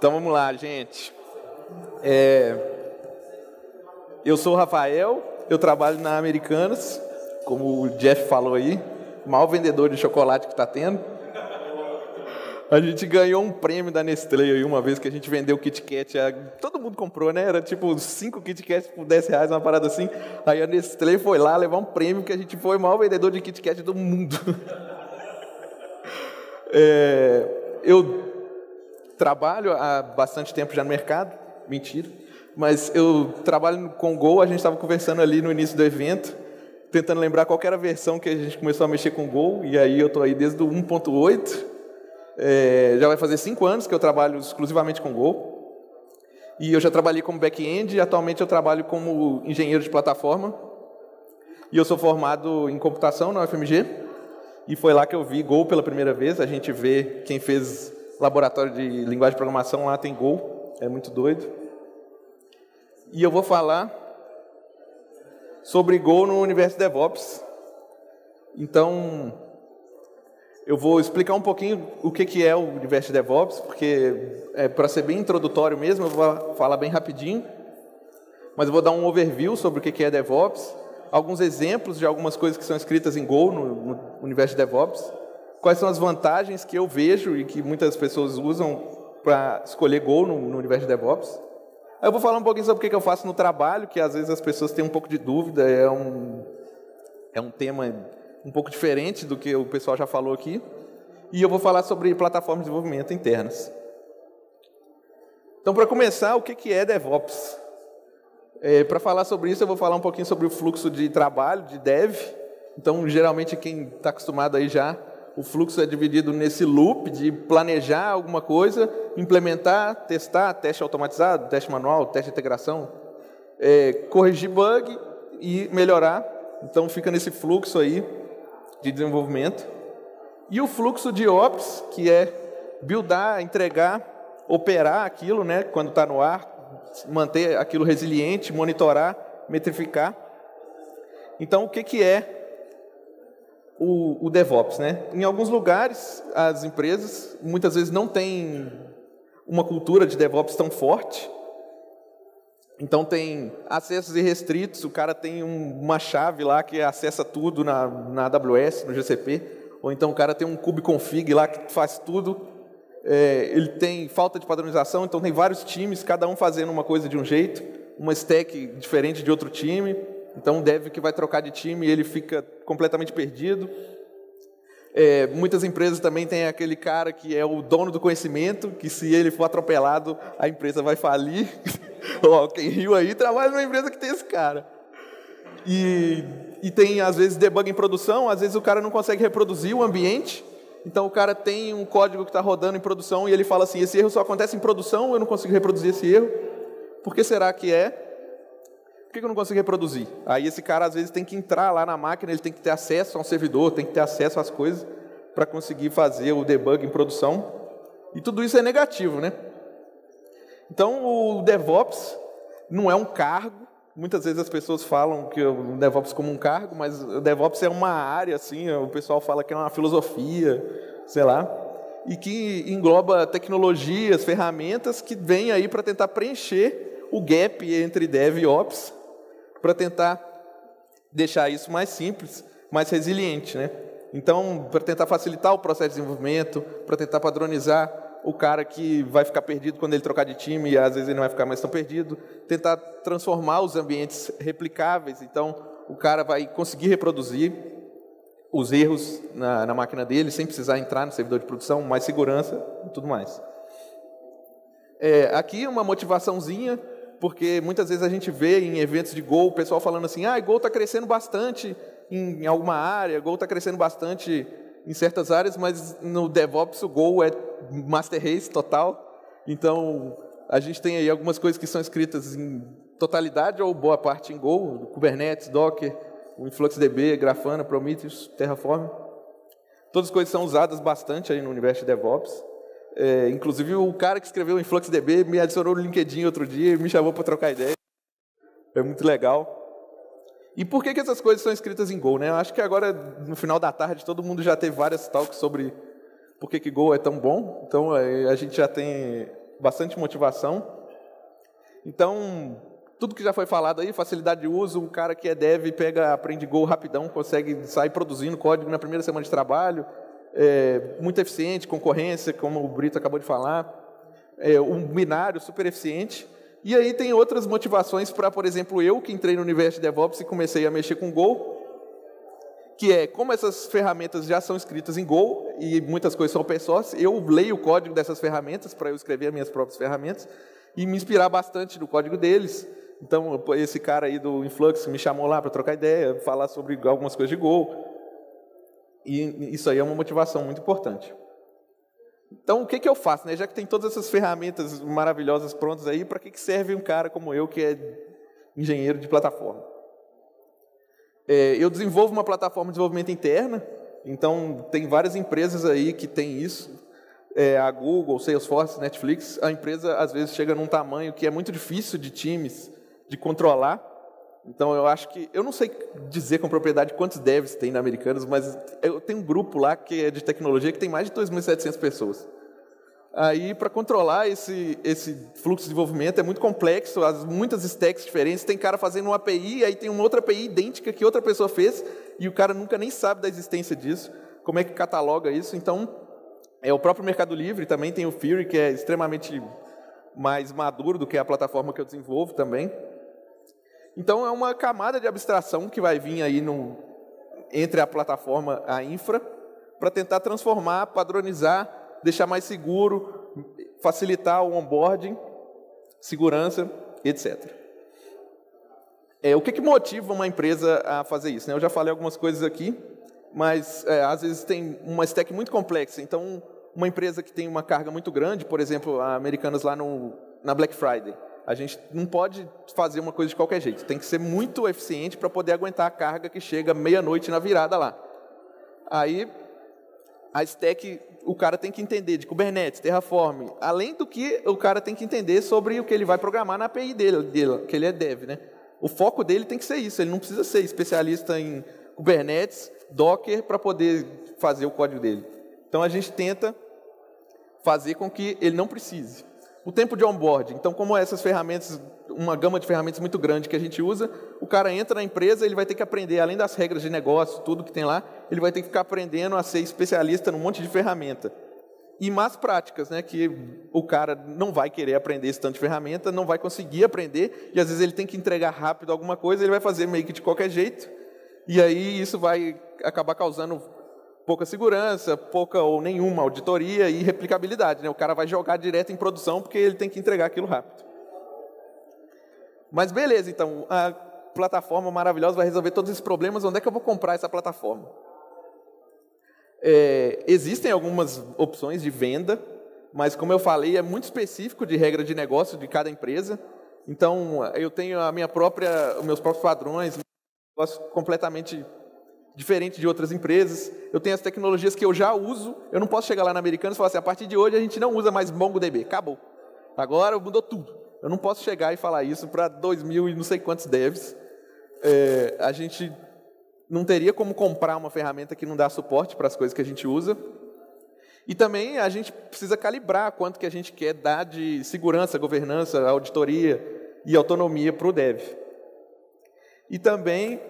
Então vamos lá, gente. Eu sou o Rafael, eu trabalho na Americanas, como o Jeff falou aí, o maior vendedor de chocolate que está tendo. A gente ganhou um prêmio da Nestlé aí uma vez que a gente vendeu o Kit Kat. Todo mundo comprou, né? Era tipo 5 Kit Kats por R$10, uma parada assim. Aí a Nestlé foi lá levar um prêmio que a gente foi o maior vendedor de Kit Kat do mundo. Eu trabalho há bastante tempo já no mercado. Mentira. Mas eu trabalho com o Go. A gente estava conversando ali no início do evento, tentando lembrar qual que era a versão que a gente começou a mexer com o Go. E aí eu estou aí desde o 1.8. Já vai fazer 5 anos que eu trabalho exclusivamente com Go. E eu já trabalhei como back-end e atualmente eu trabalho como engenheiro de plataforma. E eu sou formado em computação na UFMG. E foi lá que eu vi Go pela primeira vez. A gente vê quem fez laboratório de linguagem de programação lá tem Go. É muito doido. E eu vou falar sobre Go no universo DevOps. Então, eu vou explicar um pouquinho o que é o universo de DevOps, porque para ser bem introdutório mesmo, eu vou falar bem rapidinho, mas eu vou dar um overview sobre o que é DevOps, alguns exemplos de algumas coisas que são escritas em Go no universo de DevOps, quais são as vantagens que eu vejo e que muitas pessoas usam para escolher Go no universo de DevOps. Aí eu vou falar um pouquinho sobre o que eu faço no trabalho, que às vezes as pessoas têm um pouco de dúvida, é um tema um pouco diferente do que o pessoal já falou aqui. E eu vou falar sobre plataformas de desenvolvimento internas. Então, para começar, o que é DevOps? Para falar sobre isso, eu vou falar um pouquinho sobre o fluxo de trabalho, de dev. Então, geralmente, quem está acostumado aí já, o fluxo é dividido nesse loop de planejar alguma coisa, implementar, testar, teste automatizado, teste manual, teste de integração, corrigir bug e melhorar. Então, fica nesse fluxo aí de desenvolvimento. E o fluxo de Ops, que é buildar, entregar, operar aquilo, né, quando está no ar, manter aquilo resiliente, monitorar, metrificar. Então, o que é o DevOps, né? Em alguns lugares, as empresas, muitas vezes, não têm uma cultura de DevOps tão forte. Então, tem acessos irrestritos, o cara tem uma chave lá que acessa tudo na AWS, no GCP, ou então o cara tem um kubeconfig lá que faz tudo. Ele tem falta de padronização, então tem vários times, cada um fazendo uma coisa de um jeito, uma stack diferente de outro time. Então, um dev que vai trocar de time, ele fica completamente perdido. Muitas empresas também têm aquele cara que é o dono do conhecimento, que se ele for atropelado, a empresa vai falir. Quem riu aí trabalha numa empresa que tem esse cara. E tem, às vezes, debug em produção, às vezes o cara não consegue reproduzir o ambiente. Então, o cara tem um código que está rodando em produção e ele fala assim, esse erro só acontece em produção, eu não consigo reproduzir esse erro. Por que será que é? Por que eu não consigo reproduzir? Aí esse cara, às vezes, tem que entrar lá na máquina, ele tem que ter acesso a um servidor, tem que ter acesso às coisas para conseguir fazer o debug em produção. E tudo isso é negativo, né? Então, o DevOps não é um cargo. Muitas vezes as pessoas falam que o DevOps como um cargo, mas o DevOps é uma área, assim, o pessoal fala que é uma filosofia, sei lá, e que engloba tecnologias, ferramentas que vêm aí para tentar preencher o gap entre Dev e Ops, para tentar deixar isso mais simples, mais resiliente, né? Então, para tentar facilitar o processo de desenvolvimento, para tentar padronizar o cara que vai ficar perdido quando ele trocar de time, e às vezes ele não vai ficar mais tão perdido, tentar transformar os ambientes replicáveis, então o cara vai conseguir reproduzir os erros na máquina dele, sem precisar entrar no servidor de produção, mais segurança e tudo mais. Aqui uma motivaçãozinha, porque muitas vezes a gente vê em eventos de Go, o pessoal falando assim, Go está crescendo bastante em alguma área, Go está crescendo bastante em certas áreas, mas no DevOps o Go é master race total. Então, a gente tem aí algumas coisas que são escritas em totalidade ou boa parte em Go, Kubernetes, Docker, o InfluxDB, Grafana, Prometheus, Terraform. Todas as coisas são usadas bastante aí no universo de DevOps. Inclusive, o cara que escreveu o InfluxDB me adicionou no LinkedIn outro dia e me chamou para trocar ideia. É muito legal. E por que essas coisas são escritas em Go, né? Eu acho que agora, no final da tarde, todo mundo já teve várias talks sobre por que Go é tão bom. Então, a gente já tem bastante motivação. Então, tudo que já foi falado aí, facilidade de uso, um cara que é dev, aprende Go rapidão, consegue sair produzindo código na primeira semana de trabalho, muito eficiente, concorrência, como o Brito acabou de falar, um binário super eficiente. E aí tem outras motivações para, por exemplo, eu que entrei no universo de DevOps e comecei a mexer com Go, que é, como essas ferramentas já são escritas em Go, e muitas coisas são open source, eu leio o código dessas ferramentas para eu escrever as minhas próprias ferramentas, e me inspirar bastante no código deles. Então, esse cara aí do Influx me chamou lá para trocar ideia, falar sobre algumas coisas de Go, e isso aí é uma motivação muito importante. Então, o que eu faço, né? Já que tem todas essas ferramentas maravilhosas prontas aí, para que serve um cara como eu, que é engenheiro de plataforma? Eu desenvolvo uma plataforma de desenvolvimento interna, então tem várias empresas aí que tem isso, a Google, Salesforce, Netflix. A empresa, às vezes, chega num tamanho que é muito difícil de times de controlar. Então, eu acho que... Eu não sei dizer com propriedade quantos devs tem na Americanas, mas eu tenho um grupo lá que é de tecnologia que tem mais de 2.700 pessoas. Aí, para controlar esse fluxo de desenvolvimento, é muito complexo, muitas stacks diferentes. Tem cara fazendo uma API, aí tem uma outra API idêntica que outra pessoa fez, e o cara nunca nem sabe da existência disso. Como é que cataloga isso? Então, o próprio Mercado Livre também tem o Fury, que é extremamente mais maduro do que a plataforma que eu desenvolvo também. Então, é uma camada de abstração que vai vir aí entre a plataforma e a infra, para tentar transformar, padronizar, deixar mais seguro, facilitar o onboarding, segurança, etc. O que motiva uma empresa a fazer isso, né? Eu já falei algumas coisas aqui, mas às vezes tem uma stack muito complexa. Então, uma empresa que tem uma carga muito grande, por exemplo, a Americanas lá na Black Friday, a gente não pode fazer uma coisa de qualquer jeito. Tem que ser muito eficiente para poder aguentar a carga que chega meia-noite na virada lá. Aí, a stack, o cara tem que entender de Kubernetes, Terraform, além do que o cara tem que entender sobre o que ele vai programar na API dele, que ele é dev, né? O foco dele tem que ser isso, ele não precisa ser especialista em Kubernetes, Docker, para poder fazer o código dele. Então, a gente tenta fazer com que ele não precise. O tempo de onboarding. Então, como essas ferramentas, uma gama de ferramentas muito grande que a gente usa, o cara entra na empresa, ele vai ter que aprender, além das regras de negócio, tudo que tem lá, ele vai ter que ficar aprendendo a ser especialista num monte de ferramenta. E más práticas, né, que o cara não vai querer aprender esse tanto de ferramenta, não vai conseguir aprender, e às vezes ele tem que entregar rápido alguma coisa, ele vai fazer meio que de qualquer jeito, e aí isso vai acabar causando pouca segurança, pouca ou nenhuma auditoria e replicabilidade, né? O cara vai jogar direto em produção porque ele tem que entregar aquilo rápido. Mas beleza, então, a plataforma maravilhosa vai resolver todos esses problemas. Onde é que eu vou comprar essa plataforma? Existem algumas opções de venda, mas como eu falei, é muito específico de regra de negócio de cada empresa. Então, eu tenho os meus próprios padrões, negócio completamente diferente de outras empresas. Eu tenho as tecnologias que eu já uso. Eu não posso chegar lá na Americanas e falar assim, a partir de hoje a gente não usa mais MongoDB, acabou. Agora mudou tudo. Eu não posso chegar e falar isso para 2.000 e não sei quantos devs. A gente não teria como comprar uma ferramenta que não dá suporte para as coisas que a gente usa. E também a gente precisa calibrar quanto que a gente quer dar de segurança, governança, auditoria e autonomia para o dev. E também,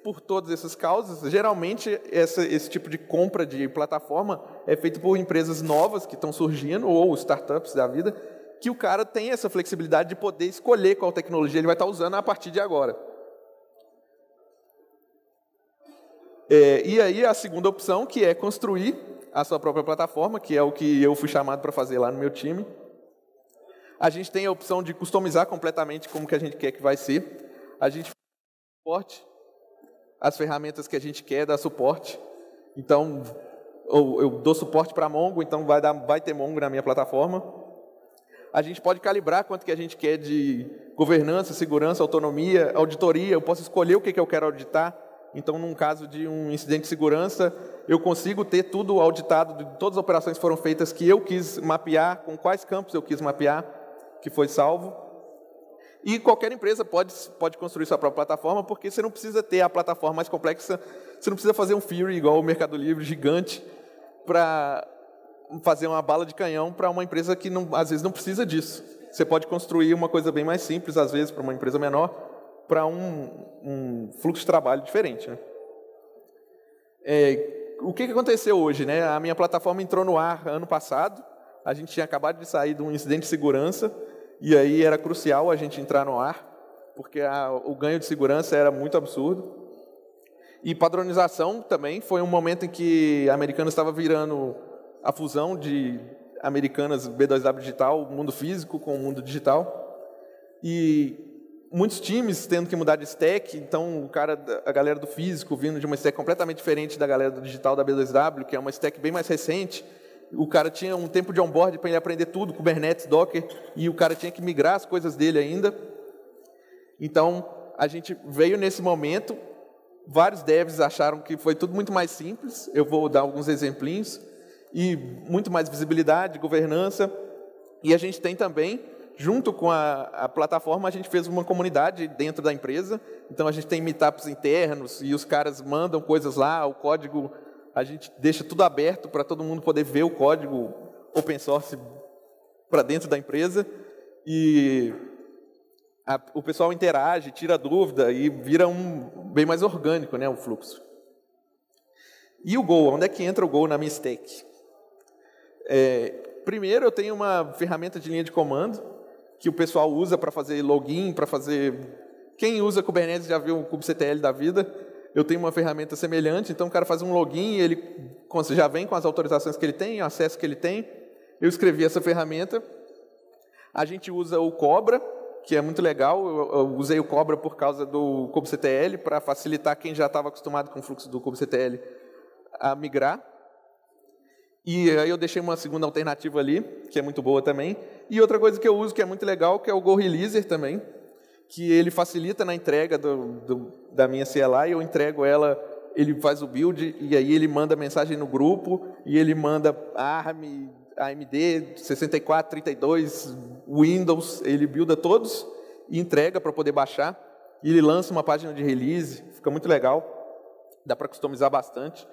por todas essas causas, geralmente esse tipo de compra de plataforma é feito por empresas novas que estão surgindo, ou startups da vida, que o cara tem essa flexibilidade de poder escolher qual tecnologia ele vai estar usando a partir de agora. E aí a segunda opção, que é construir a sua própria plataforma, que é o que eu fui chamado para fazer lá no meu time. A gente tem a opção de customizar completamente como que a gente quer que vai ser. A gente faz suporte, as ferramentas que a gente quer dar suporte. Então, eu dou suporte para Mongo, então vai ter Mongo na minha plataforma. A gente pode calibrar quanto que a gente quer de governança, segurança, autonomia, auditoria. Eu posso escolher o que eu quero auditar. Então, num caso de um incidente de segurança, eu consigo ter tudo auditado, de todas as operações que foram feitas que eu quis mapear, com quais campos eu quis mapear, que foi salvo. E qualquer empresa pode construir sua própria plataforma, porque você não precisa ter a plataforma mais complexa, você não precisa fazer um Fury igual o Mercado Livre, gigante, para fazer uma bala de canhão para uma empresa que, às vezes, não precisa disso. Você pode construir uma coisa bem mais simples, às vezes, para uma empresa menor, para um fluxo de trabalho diferente, né? O que aconteceu hoje, né? A minha plataforma entrou no ar ano passado, a gente tinha acabado de sair de um incidente de segurança, e aí era crucial a gente entrar no ar, porque o ganho de segurança era muito absurdo. E padronização também foi um momento em que a Americanas estava virando a fusão de Americanas B2W Digital, o mundo físico com o mundo digital. E muitos times tendo que mudar de stack, então a galera do físico vindo de uma stack completamente diferente da galera do digital da B2W, que é uma stack bem mais recente. O cara tinha um tempo de onboard para ele aprender tudo, Kubernetes, Docker, e o cara tinha que migrar as coisas dele ainda. Então, a gente veio nesse momento, vários devs acharam que foi tudo muito mais simples, eu vou dar alguns exemplinhos, e muito mais visibilidade, governança, e a gente tem também, junto com a plataforma, a gente fez uma comunidade dentro da empresa, então a gente tem meetups internos, e os caras mandam coisas lá, o código, a gente deixa tudo aberto para todo mundo poder ver o código open source para dentro da empresa, e o pessoal interage, tira dúvida, e vira bem mais orgânico, né, o fluxo. E o Go, onde é que entra o Go na minha stack? Primeiro, eu tenho uma ferramenta de linha de comando que o pessoal usa para fazer login, para fazer... Quem usa Kubernetes já viu o kubectl da vida. Eu tenho uma ferramenta semelhante, então o cara faz um login, ele já vem com as autorizações que ele tem, o acesso que ele tem. Eu escrevi essa ferramenta. A gente usa o Cobra, que é muito legal. Eu usei o Cobra por causa do kubectl, para facilitar quem já estava acostumado com o fluxo do kubectl a migrar. E aí eu deixei uma segunda alternativa ali, que é muito boa também. E outra coisa que eu uso, que é muito legal, que é o Go Releaser também, que ele facilita na entrega da minha CLI, eu entrego ela, ele faz o build, e aí ele manda mensagem no grupo, e ele manda ARM, AMD, 64, 32, Windows, ele builda todos, e entrega para poder baixar, e ele lança uma página de release, fica muito legal, dá para customizar bastante.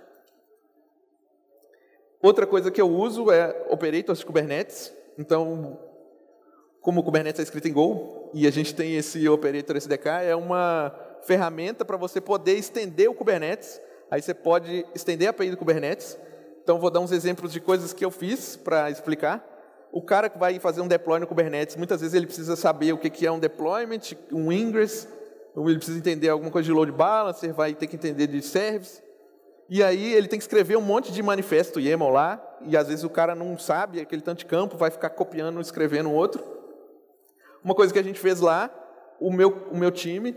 Outra coisa que eu uso é operators de Kubernetes. Então, como o Kubernetes é escrito em Go, e a gente tem esse operator SDK, é uma ferramenta para você poder estender o Kubernetes. Aí você pode estender a API do Kubernetes. Então, vou dar uns exemplos de coisas que eu fiz para explicar. O cara que vai fazer um deploy no Kubernetes, muitas vezes ele precisa saber o que é um deployment, um ingress, ou ele precisa entender alguma coisa de load balancer, vai ter que entender de service. E aí ele tem que escrever um monte de manifesto YAML lá, e às vezes o cara não sabe, aquele tanto de campo, vai ficar copiando e escrevendo outro. Uma coisa que a gente fez lá, o meu time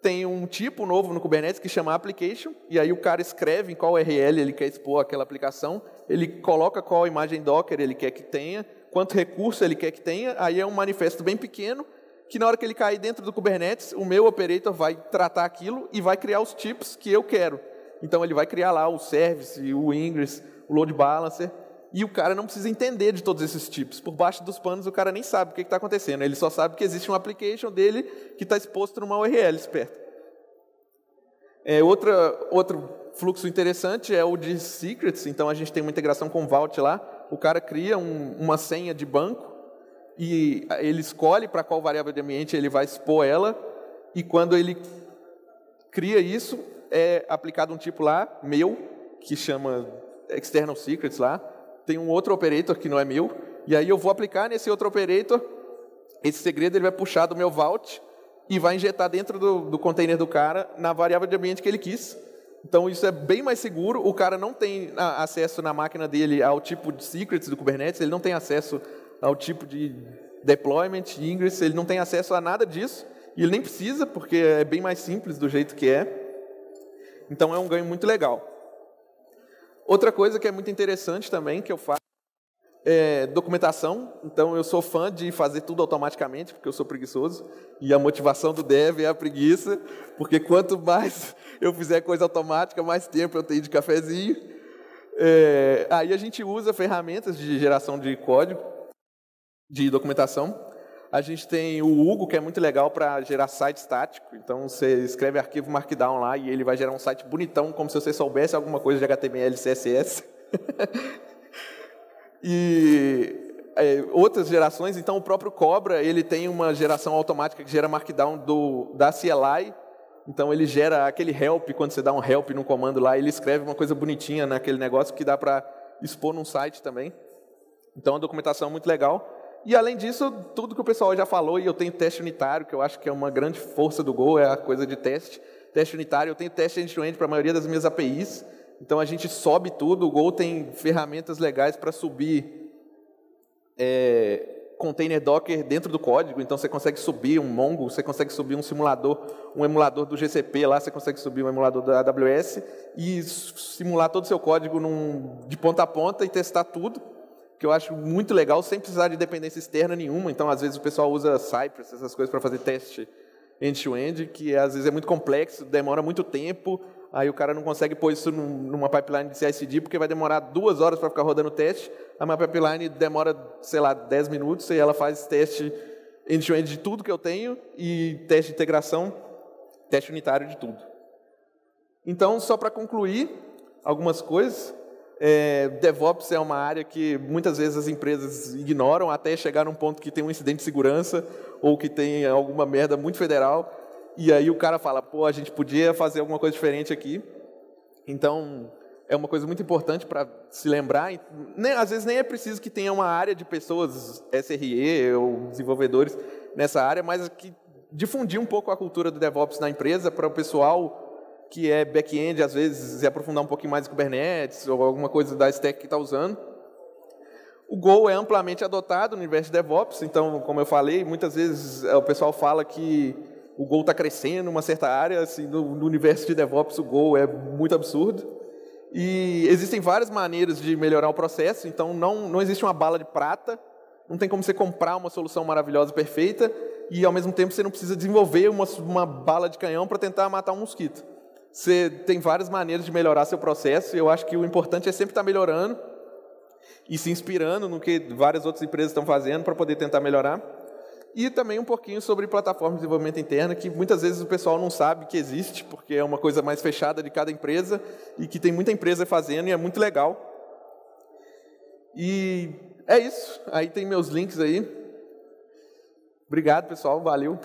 tem um tipo novo no Kubernetes que chama Application, e aí o cara escreve em qual URL ele quer expor aquela aplicação, ele coloca qual imagem Docker ele quer que tenha, quanto recurso ele quer que tenha, aí é um manifesto bem pequeno, que na hora que ele cair dentro do Kubernetes, o meu operator vai tratar aquilo e vai criar os tipos que eu quero. Então, ele vai criar lá o service, o ingress, o load balancer, e o cara não precisa entender de todos esses tipos. Por baixo dos panos, o cara nem sabe o que está acontecendo. Ele só sabe que existe um application dele que está exposto numa URL esperta. Outro fluxo interessante é o de secrets. Então, a gente tem uma integração com o Vault lá. O cara cria uma senha de banco e ele escolhe para qual variável de ambiente ele vai expor ela. E quando ele cria isso, é aplicado um tipo lá, meu, que chama External Secrets lá. Tem um outro operator que não é meu. E aí eu vou aplicar nesse outro operator. Esse segredo ele vai puxar do meu Vault e vai injetar dentro do container do cara na variável de ambiente que ele quis. Então isso é bem mais seguro. O cara não tem acesso na máquina dele ao tipo de secrets do Kubernetes. Ele não tem acesso ao tipo de deployment, ingress. Ele não tem acesso a nada disso. E ele nem precisa, porque é bem mais simples do jeito que é. Então, é um ganho muito legal. Outra coisa que é muito interessante também, que eu faço, é documentação. Então, eu sou fã de fazer tudo automaticamente, porque eu sou preguiçoso. E a motivação do dev é a preguiça, porque quanto mais eu fizer coisa automática, mais tempo eu tenho de cafezinho. Aí a gente usa ferramentas de geração de código, de documentação. A gente tem o Hugo, que é muito legal para gerar site estático. Então, você escreve arquivo Markdown lá e ele vai gerar um site bonitão, como se você soubesse alguma coisa de HTML, CSS. E outras gerações, então o próprio Cobra, ele tem uma geração automática que gera Markdown da CLI, então ele gera aquele help, quando você dá um help no comando lá, ele escreve uma coisa bonitinha naquele negócio que dá para expor num site também. Então a documentação é muito legal. E além disso, tudo que o pessoal já falou, e eu tenho teste unitário, que eu acho que é uma grande força do Go, é a coisa de teste. Teste unitário, eu tenho teste end-to-end para a maioria das minhas APIs, então a gente sobe tudo, o Go tem ferramentas legais para subir container Docker dentro do código, então você consegue subir um Mongo, você consegue subir um simulador, um emulador do GCP lá, você consegue subir um emulador da AWS e simular todo o seu código de ponta a ponta e testar tudo, que eu acho muito legal, sem precisar de dependência externa nenhuma. Então, às vezes, o pessoal usa Cypress, essas coisas, para fazer teste end-to-end, que às vezes é muito complexo, demora muito tempo, aí o cara não consegue pôr isso numa pipeline de CI/CD, porque vai demorar 2 horas para ficar rodando o teste, a minha pipeline demora, sei lá, 10 minutos, e ela faz teste end-to-end de tudo que eu tenho, e teste de integração, teste unitário de tudo. Então, só para concluir algumas coisas, DevOps é uma área que muitas vezes as empresas ignoram até chegar num ponto que tem um incidente de segurança ou que tem alguma merda muito federal, e aí o cara fala, pô, a gente podia fazer alguma coisa diferente aqui. Então, é uma coisa muito importante para se lembrar. Às vezes nem é preciso que tenha uma área de pessoas SRE ou desenvolvedores nessa área, mas que difundir um pouco a cultura do DevOps na empresa para o pessoal que é back-end, às vezes, se aprofundar um pouquinho mais em Kubernetes ou alguma coisa da stack que está usando. O Go é amplamente adotado no universo de DevOps, então, como eu falei, muitas vezes o pessoal fala que o Go está crescendo em uma certa área, assim, no universo de DevOps o Go é muito absurdo. E existem várias maneiras de melhorar o processo, então não existe uma bala de prata, não tem como você comprar uma solução maravilhosa, perfeita, e ao mesmo tempo você não precisa desenvolver uma bala de canhão para tentar matar um mosquito. Você tem várias maneiras de melhorar seu processo, e eu acho que o importante é sempre estar melhorando e se inspirando no que várias outras empresas estão fazendo para poder tentar melhorar. E também um pouquinho sobre plataforma de desenvolvimento interna, que muitas vezes o pessoal não sabe que existe, porque é uma coisa mais fechada de cada empresa e que tem muita empresa fazendo e é muito legal. E é isso. Aí tem meus links aí. Obrigado, pessoal. Valeu.